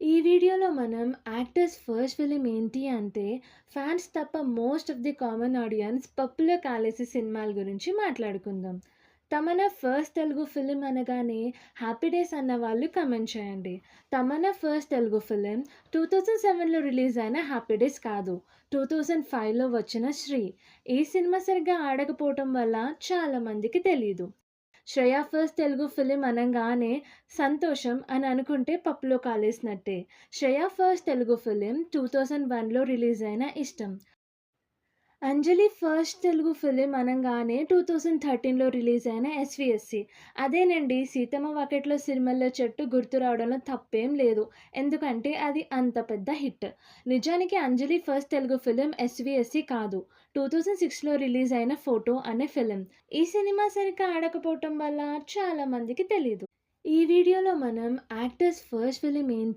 ఈ వీడియోలో మనం యాక్టర్స్ ఫస్ట్ ఫిలిం ఏంటి అంటే ఫ్యాన్స్ తప్ప most of the common audience పప్పులో కాలేసి సినిమాల గురించి మాట్లాడుకుందాం. తమన్నా ఫస్ట్ తెలుగు ఫిలిం అనగానే హ్యాపీ డేస్ అన్న వాళ్ళు కమెంట్ చేయండి. తమన్నా ఫస్ట్ తెలుగు ఫిలిం 2007లో రిలీజ్ అయిన హ్యాపీ డేస్ కాదు, 2005లో వచ్చిన శ్రీ. ఈ సినిమా సరిగ్గా ఆడకపోవటం వల్ల చాలా మందికి తెలీదు. శ్రేయ ఫస్ట్ తెలుగు ఫిలిం అనంగానే సంతోషం అని అనుకుంటే పప్పులో కాలేసినట్టే. శ్రేయ ఫస్ట్ తెలుగు ఫిలిం 2001లో రిలీజ్ అయిన ఇష్టం. అంజలి ఫస్ట్ తెలుగు ఫిలిం అనంగానే 2013లో రిలీజ్ అయిన ఎస్వీఎస్సి. అదేనండి, సీతమ్మ వాకిట్లో సిరిమల్లె చెట్టు గుర్తు రావడంలో తప్పేం లేదు. ఎందుకంటే అది అంత పెద్ద హిట్. నిజానికి అంజలి ఫస్ట్ తెలుగు ఫిలిం ఎస్వీఎస్సి కాదు, 2006లో రిలీజ్ అయిన ఫోటో అనే ఫిలిం. ఈ సినిమా సరిగ్గా ఆడకపోవటం వల్ల చాలా మందికి తెలీదు. ఈ వీడియోలో మనం యాక్టర్స్ ఫస్ట్ ఫిలిం ఏంటి